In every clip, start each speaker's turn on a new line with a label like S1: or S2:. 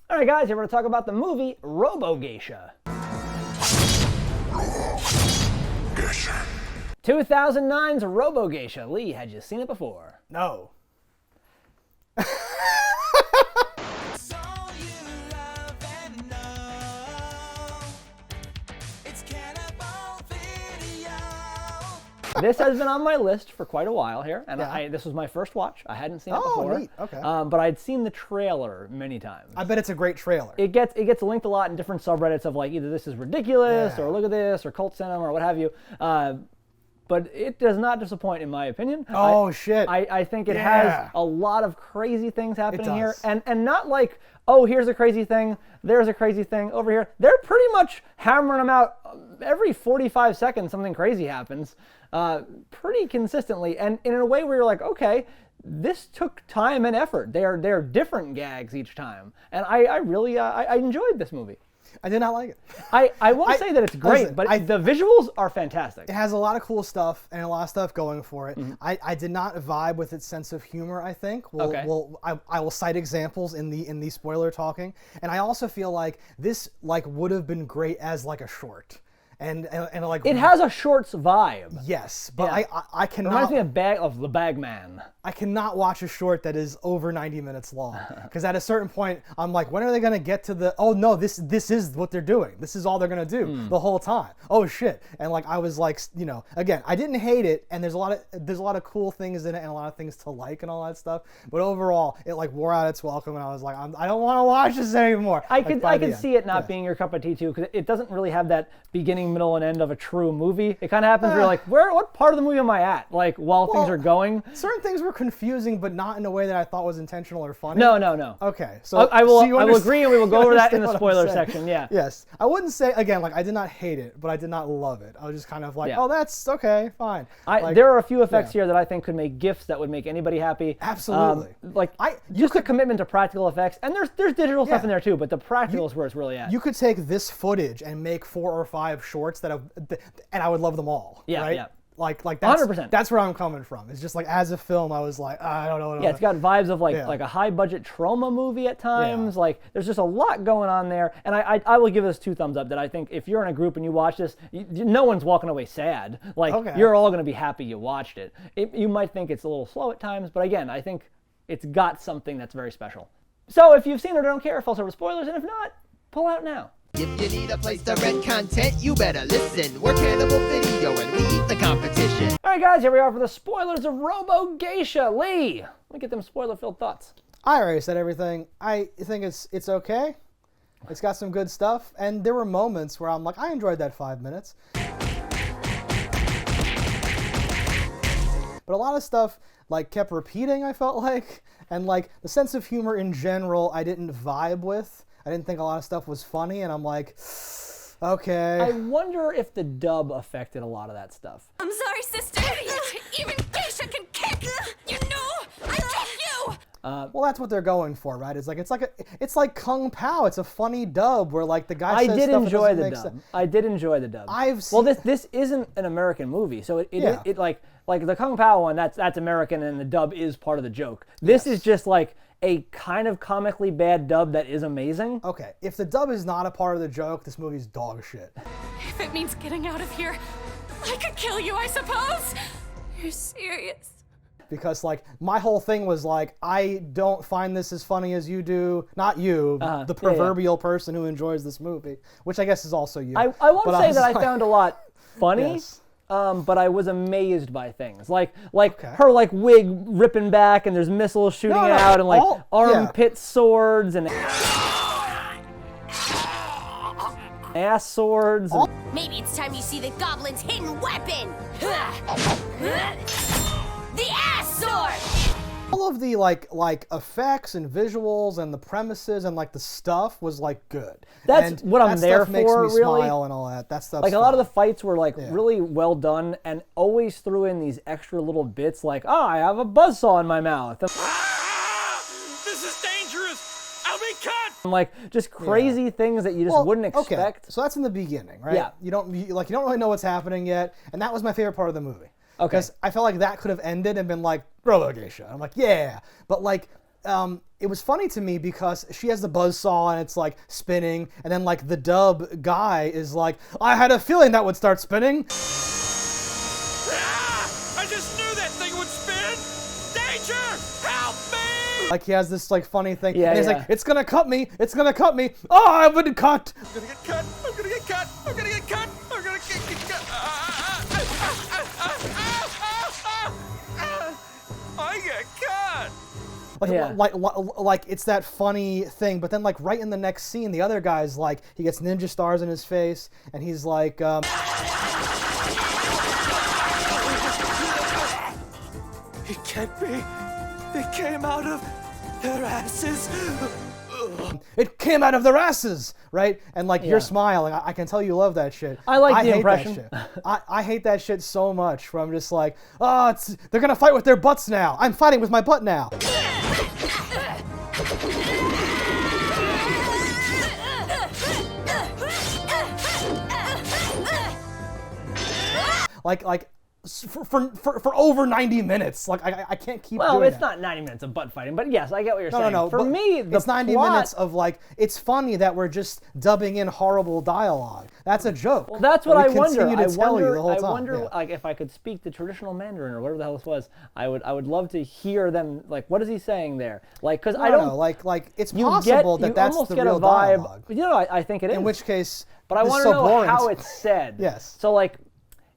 S1: All right, guys, here we're going to talk about the movie RoboGeisha.
S2: Geisha.
S1: 2009's RoboGeisha. Lee, had you seen it before?
S3: No.
S1: This has been on my list for quite a while here, and
S3: Yeah.
S1: this was my first watch. I hadn't seen it before.
S3: Neat. Okay.
S1: But I'd seen the trailer many times.
S3: I bet it's a great trailer.
S1: It gets linked a lot in different subreddits of like either this is ridiculous or look at this or cult cinema or what have you. But it does not disappoint in my opinion.
S3: Shit.
S1: I think it has a lot of crazy things happening here,
S3: does.
S1: and not like, oh, here's a crazy thing, there's a crazy thing over here. They're pretty much hammering them out every 45 seconds. Something crazy happens, pretty consistently, and in a way where you're like, okay, this took time and effort. They're different gags each time, and I really I enjoyed this movie.
S3: I did not like it.
S1: I won't say that it's great,
S3: listen,
S1: but the visuals are fantastic.
S3: It has a lot of cool stuff and a lot of stuff going for it. I did not vibe with its sense of humor, I think. I will cite examples in the spoiler talking. And I also feel like this would have been great as like a short. And like
S1: it has a shorts vibe.
S3: Yes, but I cannot.
S1: It reminds me of the Bagman.
S3: I cannot watch a short that is over 90 minutes long because at a certain point I'm like, when are they gonna get to the? Oh no, this is what they're doing. This is all they're gonna do the whole time. Oh shit! And like I was like, again, I didn't hate it, and there's a lot of cool things in it and a lot of things to like and all that stuff. But overall, it like wore out its welcome, and I was like, I don't want to watch this anymore.
S1: I could see it not being your cup of tea too, because it doesn't really have that beginning, middle, and end of a true movie. It kind of happens where you're like, what part of the movie am I at? Like while things are going.
S3: Certain things were confusing, but not in a way that I thought was intentional or funny.
S1: No.
S3: Okay, so
S1: I will agree, and we will go over that in the spoiler
S3: saying.
S1: section. Yeah.
S3: Yes, I wouldn't say again like I did not hate it, but I did not love it. I was just kind of like, oh, that's okay, fine.
S1: There are a few effects here that I think could make GIFs that would make anybody happy.
S3: Absolutely.
S1: Just a commitment to practical effects, and there's digital stuff in there too, but the practical is where it's really at.
S3: You could take this footage and make 4 or 5 shorts and I would love them all.
S1: Yeah,
S3: right?
S1: yeah.
S3: Like that's
S1: 100%.
S3: That's where I'm coming from. It's just like as a film, I was like, I don't know.
S1: Yeah, it's got vibes of like a high budget trauma movie at times.
S3: Yeah.
S1: Like there's just a lot going on there, and I will give this 2 thumbs up. That I think if you're in a group and you watch this, no one's walking away sad. Like you're all going to be happy you watched it. You might think it's a little slow at times, but again, I think it's got something that's very special. So if you've seen it or don't care, false over spoilers, and if not, pull out now.
S4: If you need a place to rent content, you better listen. We're Cannibal Video and we eat the competition.
S1: All right, guys, here we are for the spoilers of RoboGeisha. Lee, let me get them spoiler-filled thoughts.
S3: I already said everything. I think it's okay. It's got some good stuff, and there were moments where I'm like, I enjoyed that 5 minutes. But a lot of stuff like kept repeating, I felt like, and like the sense of humor in general, I didn't vibe with. I didn't think a lot of stuff was funny, and I'm like, okay.
S1: I wonder if the dub affected a lot of that stuff.
S5: I'm sorry, sister. Even Geisha can kick. You know, I kick you.
S3: Well, that's what they're going for, right? It's like Kung Pao. It's a funny dub where like the guy says stuff that doesn't make sense.
S1: I did enjoy the dub.
S3: Well,
S1: this isn't an American movie, so it like the Kung Pao one, that's American, and the dub is part of the joke. This is just like a kind of comically bad dub that is amazing.
S3: Okay, if the dub is not a part of the joke, this movie's dog shit.
S5: If it means getting out of here, I could kill you, I suppose. You're serious?
S3: Because like my whole thing was like, I don't find this as funny as you do. Not you, the proverbial person who enjoys this movie, which I guess is also you.
S1: I won't say that I found a lot funny.
S3: Yes.
S1: But I was amazed by things like her like wig ripping back and there's missiles shooting out and like armpit swords and ass swords.
S5: Maybe it's time you see the goblin's hidden weapon. The ass sword.
S3: All of the like effects and visuals and the premises and like the stuff was like good.
S1: That's
S3: and
S1: what I'm there
S3: for. Makes me
S1: really.
S3: Smile and all that. That stuff.
S1: Like a lot of the fights were like really well done and always threw in these extra little bits like, oh, I have a buzzsaw in my mouth.
S2: This is dangerous. I'll be cut.
S1: And like just crazy things that you just wouldn't expect.
S3: Okay. So that's in the beginning, right?
S1: Yeah.
S3: You don't really know what's happening yet, and that was my favorite part of the movie.
S1: Okay.
S3: Because I felt like that could have ended and been like RoboGeisha. I'm like, yeah, but like it was funny to me because she has the buzzsaw and it's like spinning, and then like the dub guy is like, I had a feeling that would start spinning.
S2: Ah! I just knew that thing would spin! Danger! Help me!
S3: Like he has this like funny thing,
S1: Yeah,
S3: and he's
S1: yeah.
S3: like, it's gonna cut me, it's gonna cut me. Oh, I've been cut.
S2: I'm gonna get cut! I'm gonna get cut! I'm gonna get cut! I'm gonna get cut! I get cut!
S3: Like,
S1: Yeah.
S3: like it's that funny thing, but then like right in the next scene, the other guy's like, he gets ninja stars in his face, and he's like,
S2: It can't be! They came out of their asses!
S3: it came out of their asses, right? And like
S1: Yeah.
S3: you're smiling. I can tell you love that shit.
S1: I like the
S3: hate
S1: impression.
S3: That shit. I hate that shit so much. Where I'm just like, oh, they're gonna fight with their butts now. I'm fighting with my butt now. Like for over 90 minutes. Like I can't keep
S1: Well,
S3: doing
S1: it's
S3: that.
S1: not 90 minutes of butt fighting, but yes, I get what you're
S3: No,
S1: saying.
S3: no, no.
S1: For
S3: but
S1: me, the
S3: it's 90
S1: plot,
S3: minutes of like, it's funny that we're just dubbing in horrible dialogue. That's a joke.
S1: Well, that's what I
S3: We
S1: wonder.
S3: continue to tell you the whole
S1: I
S3: time.
S1: wonder,
S3: Yeah.
S1: like, if I could speak the traditional Mandarin or whatever the hell this was, I would love to hear them. Like, what is he saying there? Like, because I don't
S3: know, like it's
S1: you
S3: possible
S1: get, you
S3: that's
S1: almost
S3: the
S1: get
S3: real
S1: a vibe.
S3: dialogue.
S1: You know, I think it is.
S3: In which case,
S1: but I
S3: this is
S1: want
S3: so
S1: to know
S3: boring.
S1: how it's said.
S3: Yes.
S1: So like,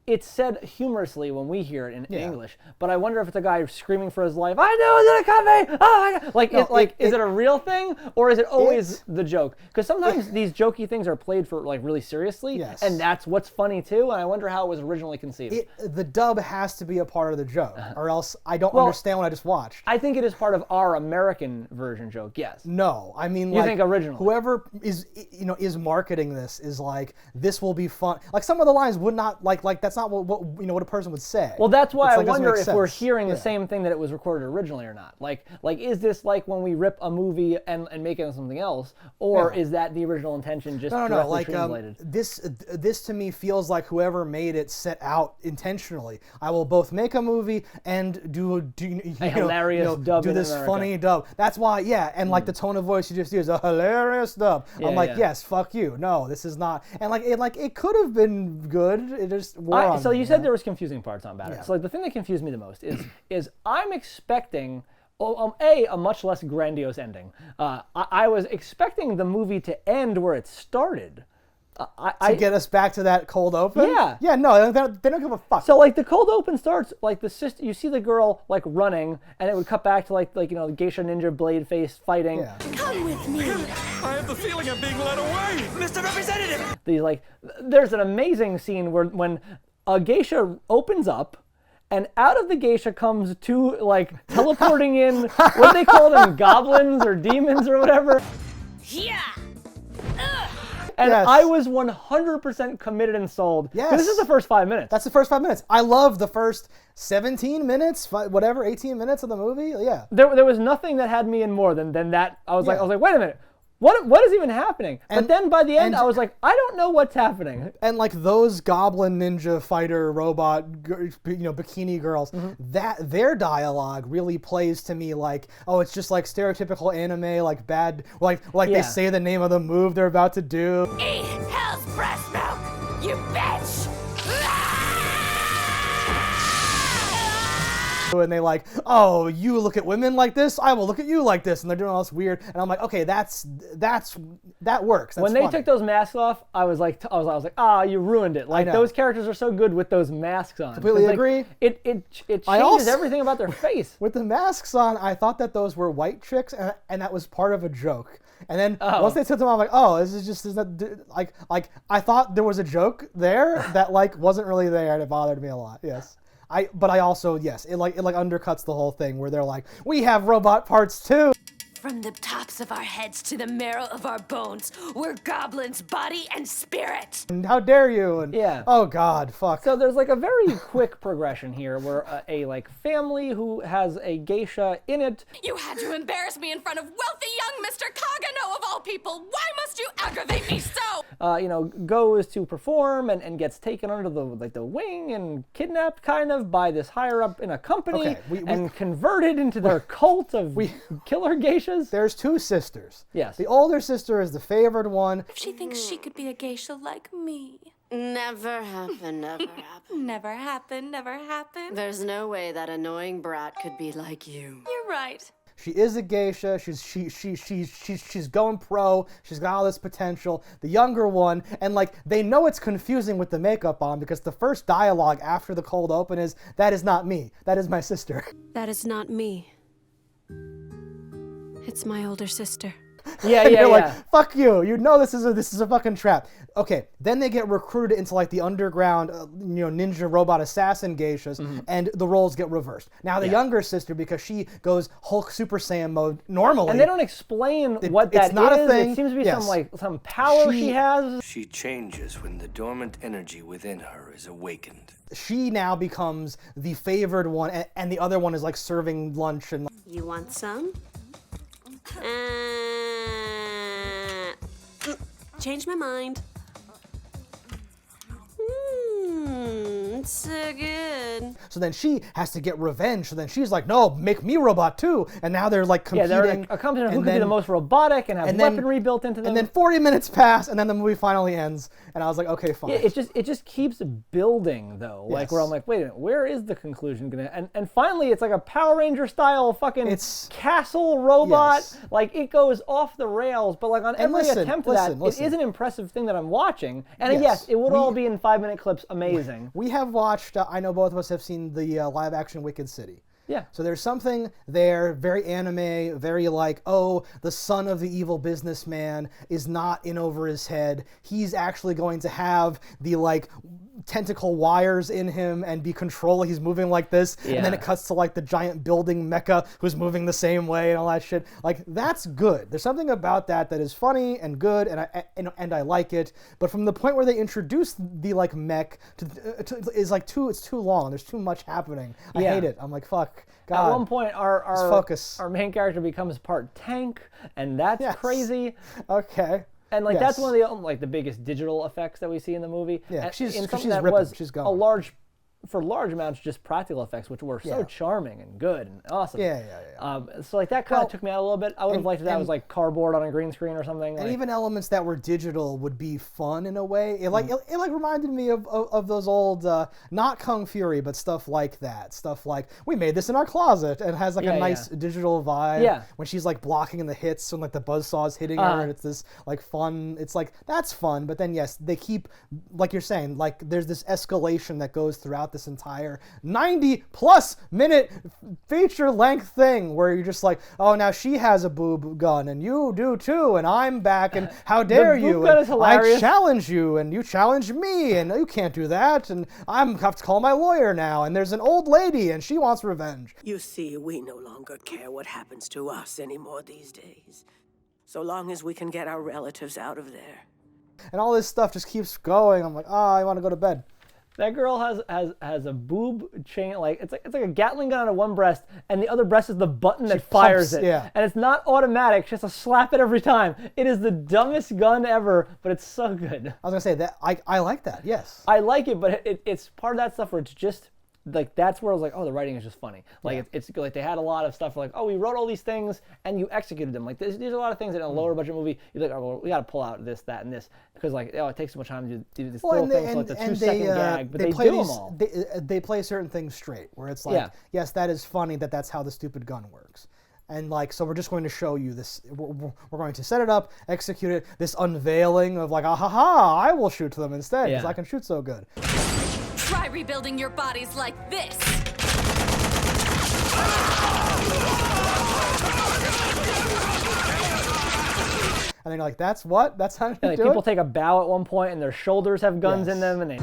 S1: it's said humorously when we hear it in
S3: Yeah.
S1: English, but I wonder if it's a guy screaming for his life. I knew it was gonna come me! Oh my god! Like,
S3: No,
S1: is it a real thing or is it always
S3: It's-
S1: the joke? Because sometimes these jokey things are played for like really seriously,
S3: Yes.
S1: and that's what's funny too. And I wonder how it was originally conceived.
S3: The dub has to be a part of the joke, or else I don't
S1: Well,
S3: understand what I just watched.
S1: I think it is part of our American version joke. Yes.
S3: No, I mean,
S1: You
S3: like,
S1: think originally?
S3: whoever is marketing this is like, this will be fun. Like some of the lines would not like that's not what what a person would say.
S1: Well, that's why
S3: It's
S1: I
S3: like, doesn't
S1: wonder
S3: make
S1: if we're
S3: sense.
S1: hearing the
S3: Yeah.
S1: same thing that it was recorded originally or not. Like is this like when we rip a movie and make it into something else, or
S3: Yeah.
S1: is that the original intention just
S3: No,
S1: directly
S3: like
S1: translated?
S3: this to me feels like whoever made it set out intentionally. I will both make a movie and do
S1: hilarious dub
S3: do
S1: in
S3: this
S1: America.
S3: funny dub. That's why, yeah, and like the tone of voice you just use, a hilarious dub.
S1: Yeah,
S3: I'm like,
S1: yeah.
S3: yes, fuck you. No, this is not. And it could have been good. It just wore on
S1: So
S3: me,
S1: you said there was confusing parts on about
S3: Yeah.
S1: it. So like the thing that confused me the most is I'm expecting a much less grandiose ending. I was expecting the movie to end where it started.
S3: to get us back to that cold open.
S1: Yeah.
S3: Yeah. No, they don't give a fuck.
S1: So like the cold open starts like the sister, you see the girl like running, and it would cut back to like the geisha ninja blade face fighting.
S3: Yeah.
S5: Come with me.
S2: I have the feeling I'm being led away! Mr. Representative!
S1: These like there's an amazing scene where when a geisha opens up, and out of the geisha comes two like teleporting in what they call them, goblins or demons or whatever.
S5: Yeah.
S1: And
S3: Yes.
S1: I was 100% committed and sold.
S3: Yes.
S1: This is the first 5 minutes.
S3: That's the first 5 minutes. I love the first 17 minutes, 18 minutes of the movie. Yeah.
S1: There was nothing that had me in more than that. I was
S3: Yeah.
S1: like, wait a minute. What is even happening? But
S3: And-
S1: then by the end,
S3: and-
S1: I was like, I don't know what's happening.
S3: And like those goblin ninja fighter robot, bikini girls, that their dialogue really plays to me like, oh, it's just like stereotypical anime, like bad, like
S1: Yeah.
S3: they say the name of the move they're about to do.
S5: Eat hell's breast milk, you bitch!
S3: And they like, oh, you look at women like this, I will look at you like this, and they're doing all this weird, and I'm like, okay, that works. That's
S1: When they
S3: funny.
S1: took those masks off, I was like, you ruined it. Like
S3: know.
S1: those characters are so good with those masks on.
S3: Completely
S1: 'Cause, like,
S3: agree.
S1: It changes
S3: also-
S1: everything about their face.
S3: With the masks on, I thought that those were white chicks, and that was part of a joke. And then
S1: Oh.
S3: once they took them, I'm like, oh, this is not like I thought there was a joke there that like wasn't really there, and it bothered me a lot. Yes. But I also, yes, it undercuts the whole thing where they're like, we have robot parts too.
S5: From the tops of our heads to the marrow of our bones, we're goblins, body and spirit.
S3: And how dare you? And
S1: Yeah.
S3: oh God, fuck.
S1: So there's like a very quick progression here where a like family who has a geisha in it.
S5: You had to embarrass me in front of wealthy young Mr. Kagano of all people. Why must you aggravate me so?
S1: goes to perform and gets taken under the wing and kidnapped kind of by this higher up in a company and converted into their cult of killer geishas.
S3: There's two sisters.
S1: Yes.
S3: The older sister is the favored one.
S5: If she thinks she could be a geisha like me.
S6: Never happened, never happened.
S5: Never happened, never happened.
S6: There's no way that annoying brat could be like you.
S5: You're right.
S3: She is a geisha. She's going pro. She's got all this potential. The younger one, and like they know it's confusing with the makeup on because the first dialogue after the cold open is, "That is not me. That is my sister."
S7: That is not me. It's my older sister.
S1: Yeah,
S3: And
S1: yeah,
S3: you're
S1: yeah.
S3: like, fuck you. You know this is a fucking trap. Okay, then they get recruited into like the underground, ninja robot assassin geishas, and the roles get reversed. Now the younger sister, because she goes Hulk Super Saiyan mode normally.
S1: And they don't explain what that
S3: it's not
S1: is.
S3: a thing.
S1: It seems to be
S3: Yes.
S1: some power she has.
S2: She changes when the dormant energy within her is awakened.
S3: She now becomes the favored one, and the other one is like serving lunch and.
S7: You want some? Change my mind. It's so good.
S3: So then she has to get revenge. So then she's like, no, make me robot too. And now they're like competing.
S1: Yeah, they're a competition who could be the most robotic and have weaponry built into them.
S3: And then 40 minutes pass, and then the movie finally ends. And I was like, okay, fine.
S1: Yeah, it just keeps building though. Like where I'm like, wait a minute, where is the conclusion gonna? And finally, it's like a Power Ranger style fucking castle robot.
S3: Yes.
S1: Like it goes off the rails, but like on every attempt at that, it is an impressive thing that I'm watching. And yes, it would all be in 5-minute clips. Amazing.
S3: We have watched. I know both of us have seen the live action Wicked City.
S1: Yeah.
S3: So there's something there, very anime, very like, oh, the son of the evil businessman is not in over his head. He's actually going to have the like tentacle wires in him and be controlling. He's moving like this, and then it cuts to like the giant building mecha who's moving the same way and all that shit. Like that's good. There's something about that is funny and good, and I like it. But from the point where they introduce the like mech is like it's too long. There's too much happening. I hate it. I'm like, fuck. God.
S1: At one point, our main character becomes part tank, and that's crazy.
S3: Okay.
S1: And like that's one of the biggest digital effects that we see in the movie.
S3: Yeah,
S1: and
S3: she's
S1: something that
S3: ripping.
S1: was
S3: She's going.
S1: for large amounts, just practical effects, which were so charming and good and awesome.
S3: Yeah.
S1: So like that kind of took me out a little bit. I would have liked if that was like cardboard on a green screen or something.
S3: And even elements that were digital would be fun in a way. It reminded me of those old, not Kung Fury, but stuff like that. Stuff like, we made this in our closet, and it has like a nice digital vibe.
S1: Yeah.
S3: When she's like blocking the hits and like the buzzsaw's hitting her, and it's this like fun. It's like, that's fun. But then yes, they keep, like you're saying, like there's this escalation that goes throughout this entire 90+ minute feature length thing where you're just like, oh, now she has a boob gun and you do too, and I'm back, and how dare
S1: the
S3: you?
S1: boob gun is hilarious.
S3: I challenge you, and you challenge me, and you can't do that, and I have to call my lawyer now, and there's an old lady and she wants revenge.
S8: You see, we no longer care what happens to us anymore these days, so long as we can get our relatives out of there.
S3: And all this stuff just keeps going. I'm like, I want to go to bed.
S1: That girl has a boob chain, like it's like a Gatling gun on one breast, and the other breast is the button that fires it.
S3: Yeah.
S1: And it's not automatic; she has to slap it every time. It is the dumbest gun ever, but it's so good.
S3: I was gonna say that I like that. Yes.
S1: I like it, but it's part of that stuff where it's just like that's where I was like, oh, the writing is just funny. Like it's like they had a lot of stuff like, oh, we wrote all these things and you executed them. Like these are a lot of things in a lower budget movie. You're like, oh, well, we got to pull out this, that, and this because like it takes so much time to do this little thing. So it's a 2-second gag, but they do them all.
S3: They play certain things straight where it's like, yes, that is funny that's how the stupid gun works. And like, so we're just going to show you this. We're going to set it up, execute it. This unveiling of like, I will shoot them instead because I can shoot so good.
S5: Try rebuilding your bodies like this.
S3: And then you're like, that's what? That's how you do
S1: people
S3: it?
S1: take a bow at one point and their shoulders have guns in them, and they.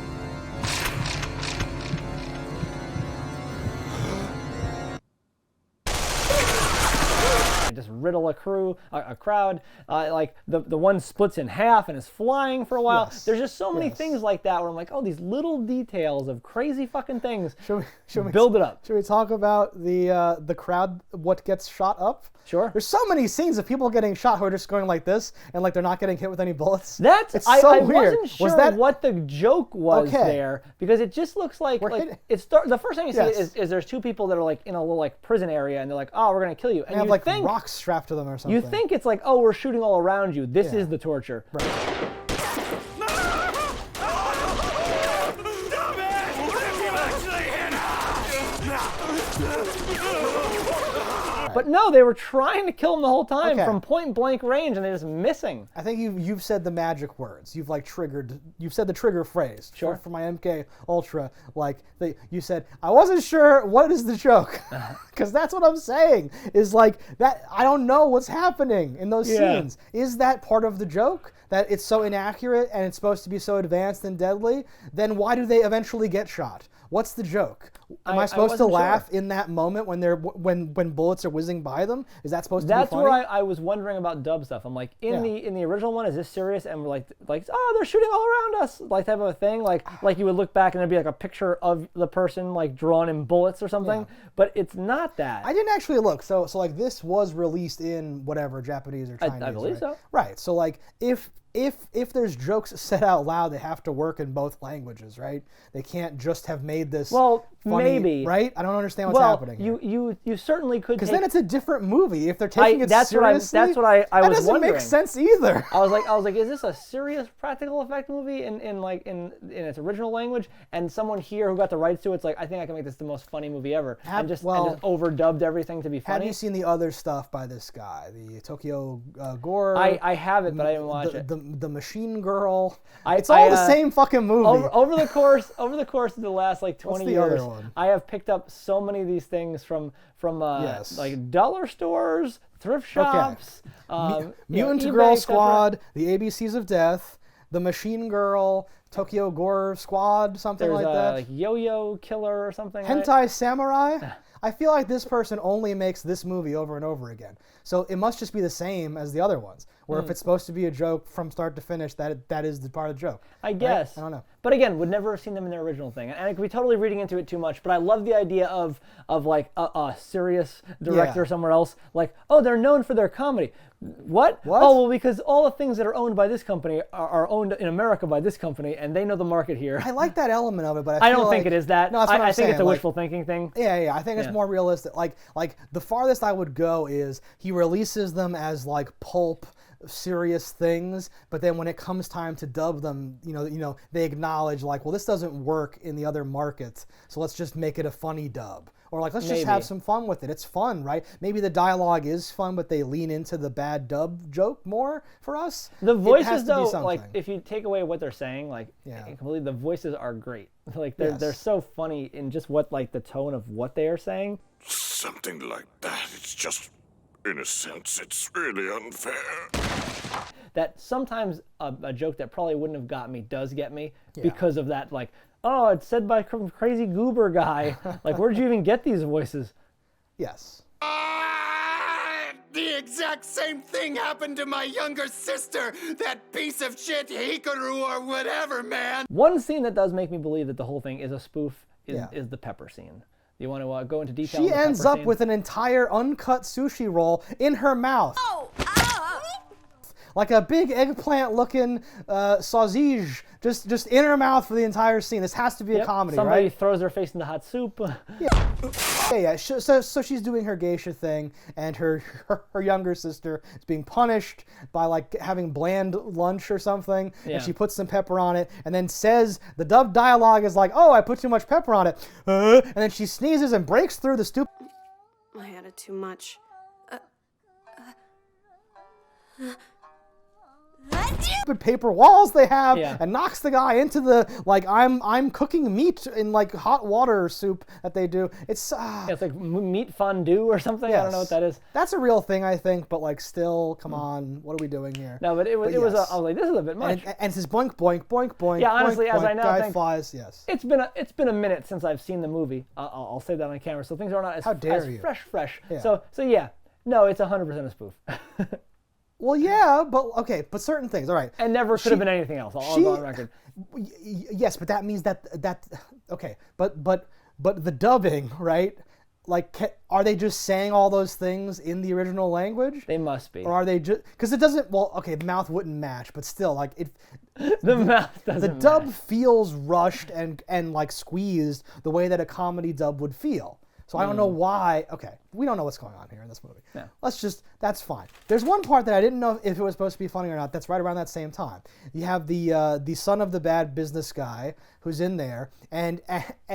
S1: Just riddle a crowd. Like the one splits in half and is flying for a while.
S3: Yes.
S1: There's just so many
S3: Yes.
S1: things like that where I'm like, oh, these little details of crazy fucking things.
S3: Should we
S1: build it up?
S3: Should we talk about the crowd? What gets shot up?
S1: Sure.
S3: There's so many scenes of people getting shot who are just going like this and like they're not getting hit with any bullets.
S1: It's
S3: so
S1: I
S3: weird.
S1: wasn't sure
S3: Was that
S1: what the joke was
S3: Okay.
S1: there because it just looks like
S3: hitting-
S1: the first time you see
S3: Yes.
S1: it is there's two people that are like in a little like prison area and they're like, oh, we're gonna kill you, and
S3: they have
S1: you
S3: like
S1: think
S3: rocks strapped to them or something?
S1: you think it's like, oh, we're shooting all around you. This is the torture.
S3: Right.
S2: Stop it! What if you actually hit
S3: Right.
S1: But no, they were trying to kill him the whole time
S3: Okay.
S1: from point blank range, and they're just missing.
S3: I think you've said the magic words. You've said the trigger phrase.
S1: Sure.
S3: For my MK Ultra, you said, I wasn't sure what is the joke, because that's what I'm saying. Is like that. I don't know what's happening in those
S1: Yeah.
S3: scenes. Is that part of the joke? That it's so inaccurate and it's supposed to be so advanced and deadly? Then why do they eventually get shot? What's the joke? Am I supposed to
S1: wasn't
S3: laugh
S1: sure.
S3: in that moment when bullets are whizzing by them? Is that supposed to
S1: That's
S3: be funny?
S1: where I was wondering about dub stuff. I'm like,
S3: Yeah.
S1: in the original one, is this serious? And we're like, oh, they're shooting all around us, like type of a thing. Like you would look back and there'd be like a picture of the person like drawn in bullets or something.
S3: Yeah.
S1: But it's not that.
S3: I didn't actually look. So like this was released in whatever Japanese or Chinese.
S1: I believe
S3: right?
S1: so.
S3: Right. So like if there's jokes said out loud, they have to work in both languages, right? They can't just have made this.
S1: Well,
S3: funny,
S1: maybe.
S3: Right? I don't understand what's
S1: well,
S3: happening.
S1: you certainly could.
S3: Because
S1: take,
S3: then it's a different movie. If they're taking it
S1: that's
S3: seriously,
S1: that's what I
S3: that
S1: was
S3: doesn't
S1: wondering.
S3: make sense either.
S1: I was like, is this a serious practical effect movie in its original language? And someone here who got the rights to it's like, I think I can make this the most funny movie ever, and just overdubbed everything to be funny.
S3: Have you seen the other stuff by this guy, the Tokyo Gore?
S1: I have it, but I didn't watch it.
S3: The Machine Girl.
S1: I-
S3: It's all
S1: I,
S3: the same fucking movie.
S1: Over the course of the last like 20
S3: the
S1: years,
S3: other one?
S1: I have picked up so many of these things from
S3: Yes.
S1: like dollar stores, thrift shops,
S3: Mutant
S1: eBay,
S3: Girl
S1: etc.
S3: Squad, the ABCs of Death, the Machine Girl, Tokyo Gore Squad, something
S1: There's
S3: like that.
S1: like Yo-Yo Killer or something.
S3: Hentai
S1: right?
S3: Samurai. I feel like this person only makes this movie over and over again. So it must just be the same as the other ones. Where if it's supposed to be a joke from start to finish, that is the part of the joke.
S1: I guess.
S3: I don't know.
S1: But again, would never have seen them in their original thing, and I could be totally reading into it too much. But I love the idea of like a serious director
S3: Yeah.
S1: somewhere else, like, oh, they're known for their comedy. What?
S3: What?
S1: Oh, well, because all the things that are owned by this company are owned in America by this company, and they know the market here.
S3: I like that element of it, but I
S1: I
S3: feel
S1: don't think
S3: like-
S1: it is that.
S3: No, that's what
S1: I
S3: I'm
S1: think it's
S3: saying,
S1: a
S3: like-
S1: wishful thinking thing.
S3: Yeah. I think it's
S1: Yeah.
S3: more realistic. Like the farthest I would go is he releases them as like pulp serious things, but then when it comes time to dub them, they acknowledge like, well, this doesn't work in the other markets, so let's just make it a funny dub. Or like, let's just have
S1: Maybe.
S3: some fun with it. It's fun, right? Maybe the dialogue is fun, but they lean into the bad dub joke more for us.
S1: The
S3: It has
S1: voices,
S3: to be
S1: though, like
S3: something.
S1: if you take away what they're saying, like
S3: Yeah.
S1: completely, the voices are great. Like they're
S3: Yes.
S1: so funny in just what like the tone of what they are saying.
S9: Something like that. It's just, in a sense, it's really unfair.
S1: That sometimes a joke that probably wouldn't have got me does get me because of that. Like, oh, it's said by crazy goober guy. Like, where'd you even get these voices?
S3: Yes.
S10: The exact same thing happened to my younger sister, that piece of shit Hikaru or whatever, man.
S1: One scene that does make me believe that the whole thing is a spoof is,
S3: Yeah.
S1: is the pepper scene. Do you want to go into detail?
S3: She
S1: on the
S3: ends
S1: pepper
S3: up
S1: scene?
S3: with an entire uncut sushi roll in her mouth. Like a big eggplant-looking sausage, just in her mouth for the entire scene. This has to be a
S1: Yep,
S3: comedy,
S1: somebody
S3: right?
S1: throws her face in the hot soup.
S3: Yeah. So she's doing her geisha thing, and her younger sister is being punished by like having bland lunch or something,
S1: Yeah.
S3: and she puts some pepper on it, and then says the dubbed dialogue is like, "Oh, I put too much pepper on it," and then she sneezes and breaks through the stupid
S7: I added too much.
S3: paper walls they have,
S1: Yeah.
S3: and knocks the guy into the like I'm cooking meat in like hot water soup that they do. It's
S1: It's like meat fondue or something. I don't know what that is.
S3: That's a real thing, I think, but like still, come on, what are we doing here?
S1: No, but it was.
S3: yes.
S1: I was like, this is a bit much.
S3: And it's boink boink boink boink.
S1: Yeah, honestly,
S3: boink,
S1: as I
S3: boink,
S1: now
S3: guy
S1: think-
S3: flies. Yes.
S1: It's been a minute since I've seen the movie. I'll say that on camera, so things are not as
S3: How dare
S1: as
S3: you.
S1: fresh.
S3: Yeah.
S1: So yeah, No, it's 100% a spoof.
S3: Well, yeah, but certain things. All right.
S1: And never could have been anything else. I'll go on record.
S3: Yes, but that means that okay, but the dubbing, right? Like, are they just saying all those things in the original language?
S1: They must be.
S3: Or are they just because it doesn't? Well, okay, the mouth wouldn't match, but still, like it.
S1: The mouth doesn't.
S3: The dub feels rushed and like squeezed the way that a comedy dub would feel. So I don't know why. Okay, we don't know what's going on here in this movie.
S1: Yeah.
S3: That's fine. There's one part that I didn't know if it was supposed to be funny or not. That's right around that same time. You have the son of the bad business guy who's in there, and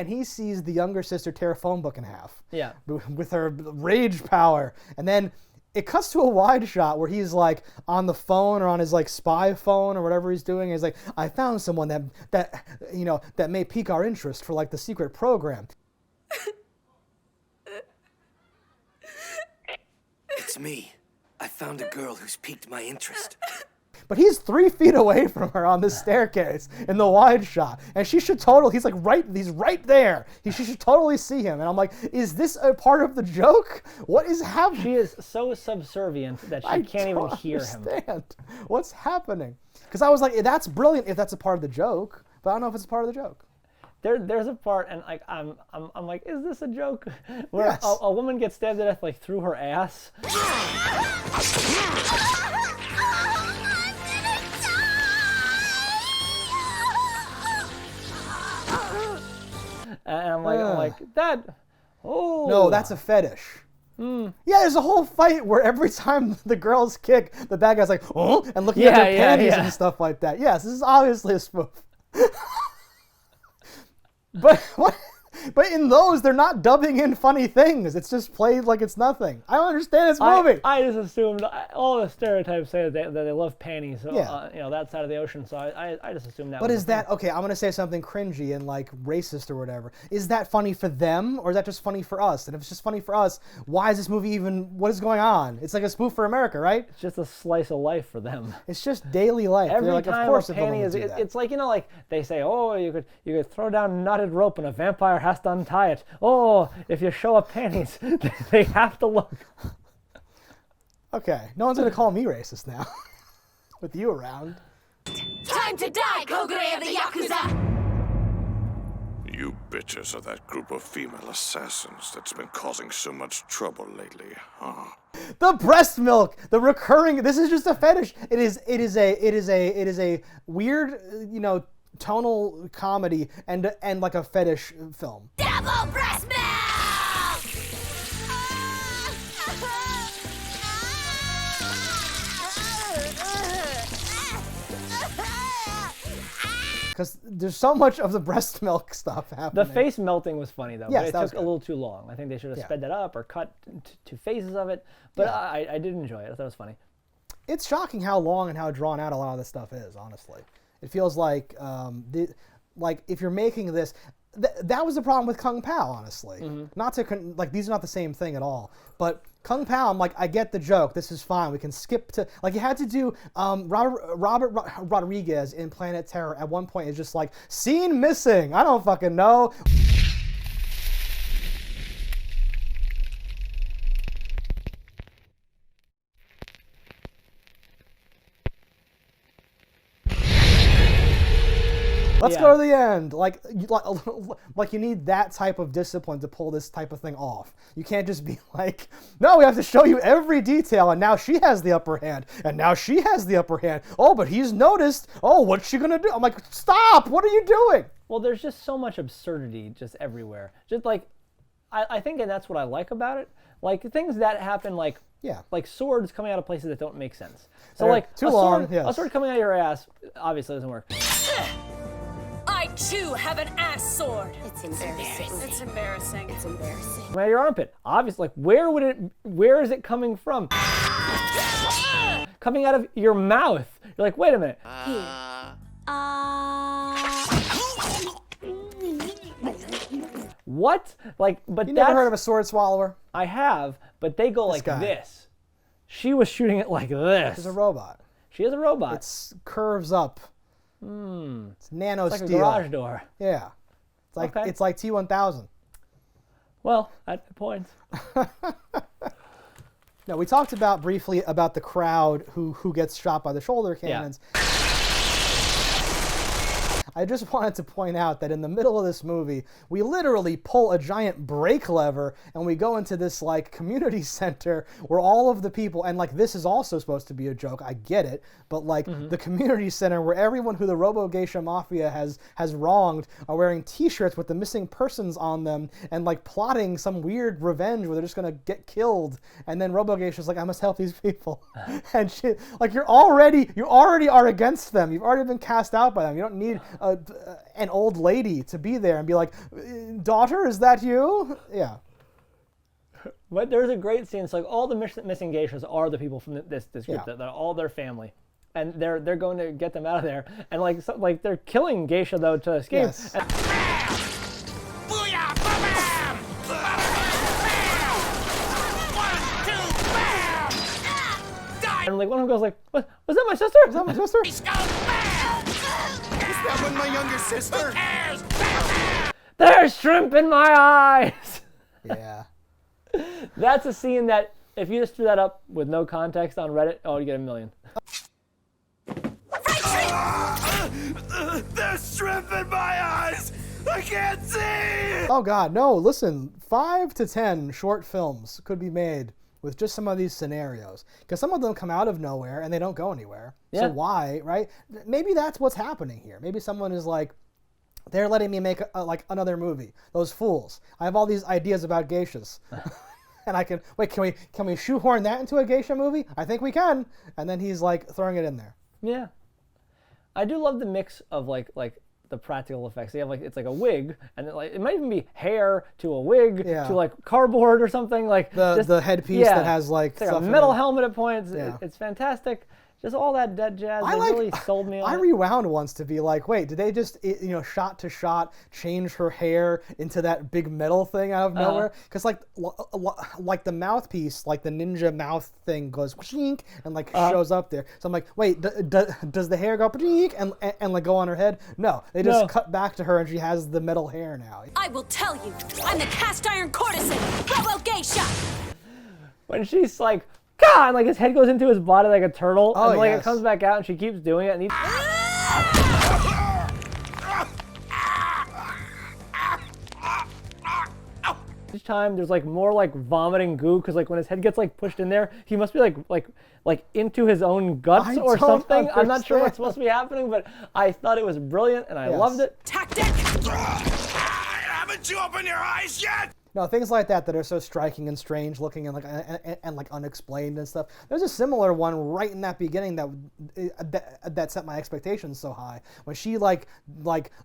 S3: he sees the younger sister tear a phone book in half.
S1: Yeah.
S3: With her rage power, and then it cuts to a wide shot where he's like on the phone or on his like spy phone or whatever he's doing. He's like, I found someone that may pique our interest for like the secret program.
S2: It's me. I found a girl who's piqued my interest.
S3: But he's 3 feet away from her on the staircase in the wide shot. And he's right there. She should totally see him. And I'm like, is this a part of the joke? What is happening?
S1: She is so subservient that she can't even hear him.
S3: What's happening? Because I was like, that's brilliant if that's a part of the joke. But I don't know if it's a part of the joke.
S1: There's a part, and like I'm like, is this a joke? Where a woman gets stabbed to death like through her ass. And I'm like that. Oh
S3: no, that's a fetish. Yeah, there's a whole fight where every time the girls kick, the bad guy's like, oh, and looking at their panties and stuff like that. Yes, this is obviously a spoof. But in those, they're not dubbing in funny things. It's just played like it's nothing. I don't understand this movie.
S1: I just assumed all the stereotypes say that they love panties. So, that side of the ocean. So I just assumed that.
S3: But is that okay? I'm gonna say something cringy and like racist or whatever. Is that funny for them, or is that just funny for us? And if it's just funny for us, why is this movie even? What is going on? It's like a spoof for America, right?
S1: It's just a slice of life for them.
S3: It's just daily life.
S1: Every
S3: like,
S1: time
S3: of course
S1: a panty is, it's like like they say, oh, you could throw down knotted rope and a vampire has to untie it. Oh, if you show up panties, they have to look.
S3: Okay, no one's gonna call me racist now, with you around.
S5: Time to die, Kogure of the Yakuza!
S9: You bitches are that group of female assassins that's been causing so much trouble lately, huh?
S3: The breast milk, the recurring. This is just a fetish. It is a weird, tonal comedy and like a fetish film.
S5: Devil breast milk!
S3: Because there's so much of the breast milk stuff happening.
S1: The face melting was funny though,
S3: yes,
S1: but it took a little too long. I think they should have sped that up or cut to phases of it. But I did enjoy it. I thought it was funny.
S3: It's shocking how long and how drawn out a lot of this stuff is. Honestly, it feels like if you're making this. That was the problem with Kung Pao, honestly. Mm-hmm. Not to these are not the same thing at all. But Kung Pao, I'm like, I get the joke. This is fine. We can skip to you had to do. Robert Rodriguez in Planet Terror at one point is just like scene missing. I don't fucking know. Let's go to the end. Like you need that type of discipline to pull this type of thing off. You can't just be like, no, we have to show you every detail, and now she has the upper hand, and now she has the upper hand. Oh, but he's noticed. Oh, what's she gonna do? I'm like, stop! What are you doing?
S1: Well, there's just so much absurdity just everywhere. Just like, I think, and that's what I like about it. Like things that happen, like swords coming out of places that don't make sense. So
S3: They're
S1: like
S3: too long.
S1: A sword coming out of your ass obviously doesn't work.
S5: I too have an ass sword.
S6: It's embarrassing.
S5: It's embarrassing.
S6: It's embarrassing.
S1: Coming out of your armpit. Obviously, like where is it coming from? Coming out of your mouth. You're like, wait a minute. What? Like, but
S3: you never heard of a sword swallower?
S1: I have, but they go like this. She was shooting it like this.
S3: She's a robot.
S1: She is a robot.
S3: It curves up. It's nano
S1: it's like
S3: steel.
S1: a garage door.
S3: Yeah. It's like T1000.
S1: Well, at the point.
S3: No, we talked about briefly about the crowd who gets shot by the shoulder cannons. I just wanted to point out that in the middle of this movie, we literally pull a giant brake lever and we go into this like community center where all of the people, and like this is also supposed to be a joke, I get it, but like the community center where everyone who the RoboGeisha Mafia has wronged are wearing t-shirts with the missing persons on them and like plotting some weird revenge where they're just gonna get killed, and then RoboGeisha's like, I must help these people. And shit, like you already are against them. You've already been cast out by them. You don't need an old lady to be there and be like, daughter, is that you? Yeah.
S1: But there's a great scene. It's like all the missing geishas are the people from this group.
S3: Yeah.
S1: They're all their family, and they're going to get them out of there. And like they're killing Geisha though to escape.
S3: Yes.
S1: And,
S10: Booyah! Bam!
S1: and like one of them goes like, "What? Was that my sister?
S3: Is that my sister?"
S10: Is that one my younger sister?
S1: There's shrimp in my eyes.
S3: Yeah.
S1: That's a scene that if you just threw that up with no context on Reddit, oh, you get 1 million.
S2: There's shrimp in my eyes! I can't see!
S3: Oh God, no! Listen, 5 to 10 short films could be made with just some of these scenarios, because some of them come out of nowhere and they don't go anywhere.
S1: Yeah.
S3: So why, right? Maybe that's what's happening here. Maybe someone is like, they're letting me make like another movie. Those fools! I have all these ideas about geishas, and I can wait. Can we shoehorn that into a geisha movie? I think we can. And then he's like throwing it in there.
S1: Yeah, I do love the mix of like the practical effects. They have like it's like a wig, and it might even be hair to a wig to like cardboard or something like
S3: the headpiece that has like
S1: it's like
S3: stuff
S1: a
S3: in
S1: metal
S3: it.
S1: helmet at points.
S3: Yeah.
S1: It's fantastic. Just all that dead jazz. They really sold me on
S3: I
S1: it.
S3: rewound once to be like, wait, did they just shot to shot change her hair into that big metal thing out of nowhere? Because like the mouthpiece, like the ninja mouth thing goes shink and like shows up there. So I'm like, wait, does the hair go shink and like go on her head? No, they just cut back to her and she has the metal hair now.
S5: I will tell you, I'm the cast iron courtesan, RoboGeisha!
S1: When she's like, God, and like his head goes into his body like a turtle, and like
S3: yes.
S1: it comes back out, and she keeps doing it, and each time there's like more like vomiting goo, because like when his head gets like pushed in there, he must be like into his own guts or something. I'm not sure what's supposed to be happening, but I thought it was brilliant, and I loved it.
S5: Tactic!
S2: Haven't you opened your eyes yet?
S3: No, things like that are so striking and strange looking and like unexplained and stuff. There's a similar one right in that beginning that set my expectations so high. When she like,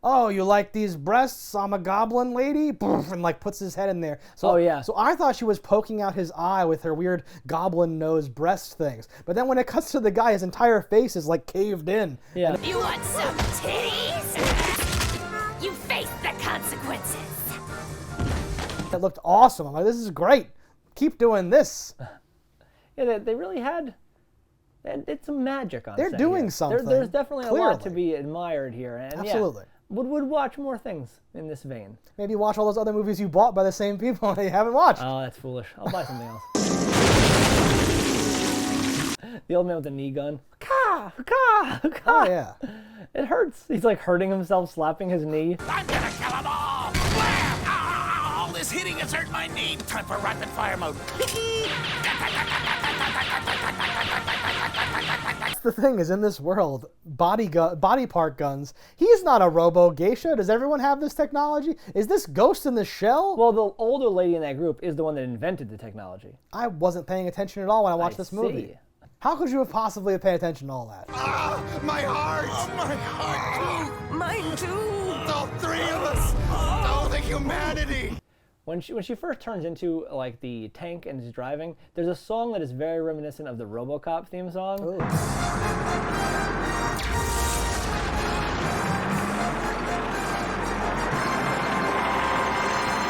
S3: oh, you like these breasts? I'm a goblin lady, and like puts his head in there. So So I thought she was poking out his eye with her weird goblin nose breast things. But then when it cuts to the guy, his entire face is like caved in.
S1: Yeah.
S5: You want some titties? You face the consequences.
S3: It looked awesome. I'm like, this is great. Keep doing this.
S1: Yeah, they really it's some magic on
S3: They're
S1: set
S3: doing
S1: here.
S3: something.
S1: There's definitely a lot to
S3: clearly.
S1: be admired here, and
S3: Absolutely.
S1: would watch more things in this vein.
S3: Maybe watch all those other movies you bought by the same people that you haven't watched.
S1: Oh, that's foolish. I'll buy something else. The old man with the knee gun. Ka! Ka! Ka!
S3: Oh, yeah.
S1: It hurts. He's like hurting himself, slapping his knee.
S10: I'm gonna kill them all! Blam! All this hitting has hurt my knee. Time for rapid fire mode.
S3: That's the thing is, in this world, body part guns, he's not a RoboGeisha. Does everyone have this technology? Is this Ghost in the Shell?
S1: Well, the older lady in that group is the one that invented the technology.
S3: I wasn't paying attention at all when I watched this movie.
S1: See.
S3: How could you have possibly paid attention to all that?
S10: My heart! My heart, too!
S7: Mine too!
S10: All three of us! All the humanity!
S1: When she first turns into like the tank and is driving, there's a song that is very reminiscent of the RoboCop theme song.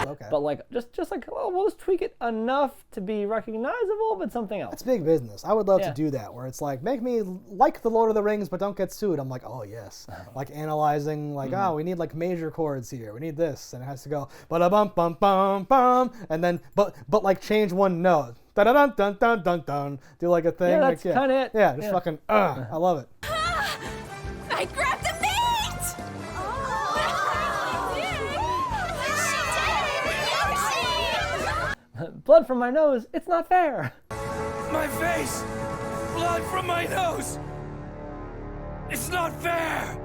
S3: Okay.
S1: But like just like, well, we'll just tweak it enough to be recognizable, but something else.
S3: It's big business. I would love
S1: Yeah.
S3: to do that, where it's like, make me like the Lord of the Rings, but don't get sued. I'm like, oh yes. Like analyzing, like, oh, we need like major chords here. We need this, and it has to go ba bum bum bum bum, and then but like change one note. dun dun dun dun dun dun. Do like a thing.
S1: Yeah, that's
S3: like,
S1: kind of it.
S3: Yeah, just fucking. I love it.
S5: I grabbed the meat!
S1: Blood from my nose. It's not fair.
S2: My face! Blood from my nose! It's not fair!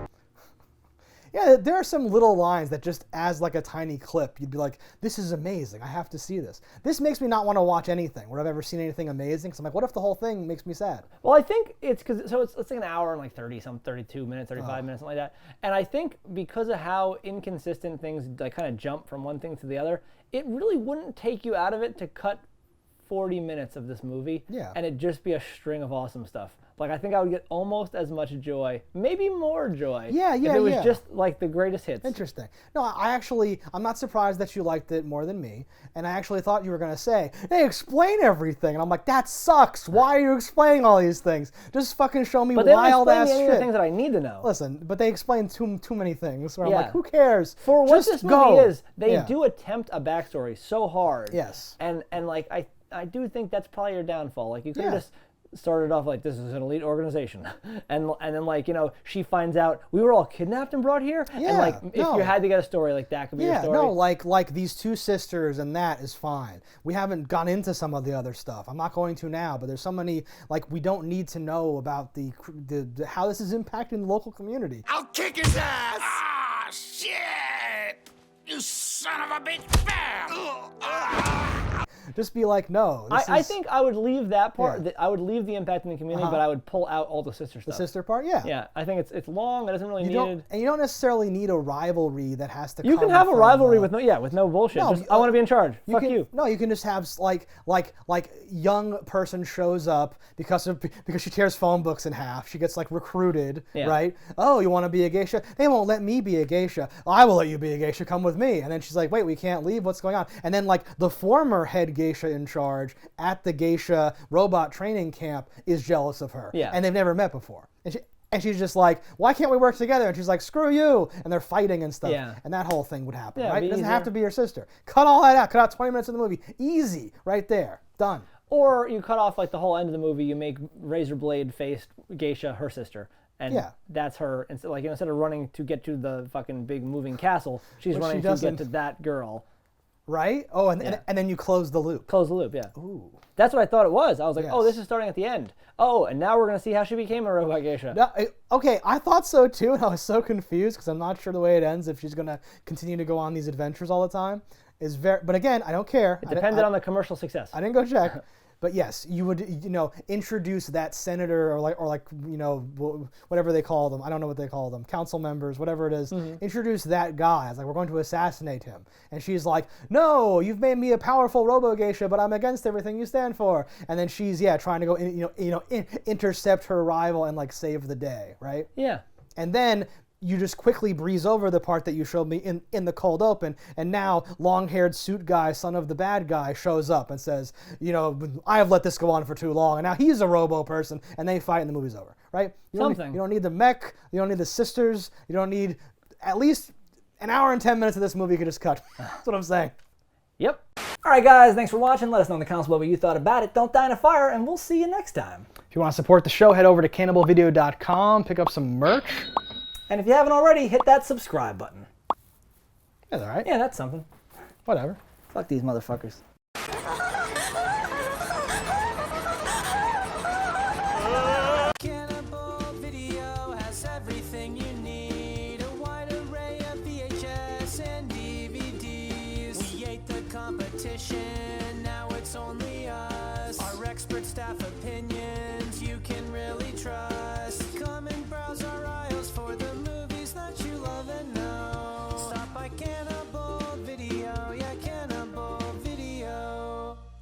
S3: Yeah, there are some little lines that just as like a tiny clip, you'd be like, this is amazing. I have to see this. This makes me not want to watch anything where I've ever seen anything amazing. Because I'm like, what if the whole thing makes me sad?
S1: Well, I think it's because it's like an hour and like 32 minutes, 35 minutes, something like that. And I think because of how inconsistent things like kind of jump from one thing to the other, it really wouldn't take you out of it to cut 40 minutes of this movie.
S3: Yeah.
S1: And it'd just be a string of awesome stuff. Like, I think I would get almost as much joy, maybe more joy.
S3: Yeah,
S1: if it was just like the greatest hits.
S3: Interesting. No, I'm not surprised that you liked it more than me. And I actually thought you were going to say, hey, explain everything. And I'm like, that sucks. Why are you explaining all these things? Just fucking show me
S1: But they don't
S3: wild
S1: explain
S3: ass
S1: any of
S3: shit.
S1: the things that I need to know.
S3: Listen, but they explain too many things where I'm
S1: Yeah.
S3: like, who cares?
S1: For what
S3: Just
S1: this
S3: go.
S1: movie is, they
S3: Yeah.
S1: do attempt a backstory so hard.
S3: Yes.
S1: And like I do think that's probably your downfall. Like you could have
S3: Yeah.
S1: just started off like this is an elite organization, and then like she finds out we were all kidnapped and brought here.
S3: Yeah,
S1: and like if
S3: no.
S1: you had to get a story like that could be your
S3: Yeah,
S1: story.
S3: no, like these two sisters and that is fine. We haven't gone into some of the other stuff. I'm not going to now, but there's so many, like, we don't need to know about the how this is impacting the local community.
S10: I'll kick his ass!
S9: Ah, shit! You son of a bitch! Bam!
S3: Just be like, no.
S1: I think I would leave that part.
S3: Yeah.
S1: I would leave the impact in the community, but I would pull out all the sister
S3: the
S1: stuff.
S3: sister part, yeah.
S1: Yeah, I think it's long. It doesn't really need it.
S3: And you don't necessarily need a rivalry that has to.
S1: You can
S3: come
S1: have a
S3: from,
S1: rivalry with no bullshit.
S3: No,
S1: Just, I want to be in charge. Fuck you.
S3: No, you can just have like young person shows up because she tears phone books in half. She gets like recruited,
S1: Yeah.
S3: right? Oh, you want to be a geisha? They won't let me be a geisha. I will let you be a geisha. Come with me. And then she's like, wait, we can't leave. What's going on? And then like the former head geisha in charge at the geisha robot training camp is jealous of her.
S1: Yeah.
S3: And they've never met before. And she's just like, why can't we work together? And she's like, screw you. And they're fighting and stuff.
S1: Yeah.
S3: And that whole thing would happen,
S1: Yeah,
S3: right?
S1: it'd
S3: It
S1: be
S3: doesn't have
S1: easier.
S3: to be your sister. Cut all that out. Cut out 20 minutes of the movie. Easy. Right there. Done.
S1: Or you cut off like the whole end of the movie. You make razor blade faced geisha her sister, and
S3: Yeah.
S1: that's her. Instead of running to get to the fucking big moving castle, she's
S3: Which she
S1: running to
S3: doesn't.
S1: get to that girl.
S3: Right? Oh, and
S1: Yeah.
S3: then you close the loop.
S1: Close the loop, yeah.
S3: Ooh.
S1: That's what I thought it was. I was like, oh,
S3: Yes.
S1: this is starting at the end. Oh, and now we're gonna see how she became a robot geisha.
S3: No, okay, I thought so too, and I was so confused because I'm not sure the way it ends if she's gonna continue to go on these adventures all the time. But again, I don't care.
S1: It depended on the commercial success.
S3: I didn't go check. But yes, you would, introduce that senator or like whatever they call them. I don't know what they call them. Council members, whatever it is.
S1: Mm-hmm.
S3: Introduce that guy. It's like, we're going to assassinate him. And she's like, no, you've made me a powerful robo-geisha, but I'm against everything you stand for. And then she's, trying to go, intercept her rival and like save the day, right?
S1: Yeah.
S3: And then you just quickly breeze over the part that you showed me in the cold open, and now long-haired suit guy, son of the bad guy, shows up and says, I have let this go on for too long, and now he's a robo person, and they fight and the movie's over, right? You don't need the mech, you don't need the sisters, you don't need at least an hour and 10 minutes of this movie you could just cut. That's what I'm saying.
S1: Yep. All right, guys, thanks for watching. Let us know in the comments below what you thought about it. Don't die in a fire, and we'll see you next time.
S3: If you want to support the show, head over to cannibalvideo.com, pick up some merch.
S1: And if you haven't already, hit that subscribe button.
S3: That's all right.
S1: Yeah, that's something.
S3: Whatever.
S1: Fuck these motherfuckers.
S2: Cannibal Video has everything you need. A wide array of VHS and DVDs. We ate the competition, now it's only us. Our expert staff opinion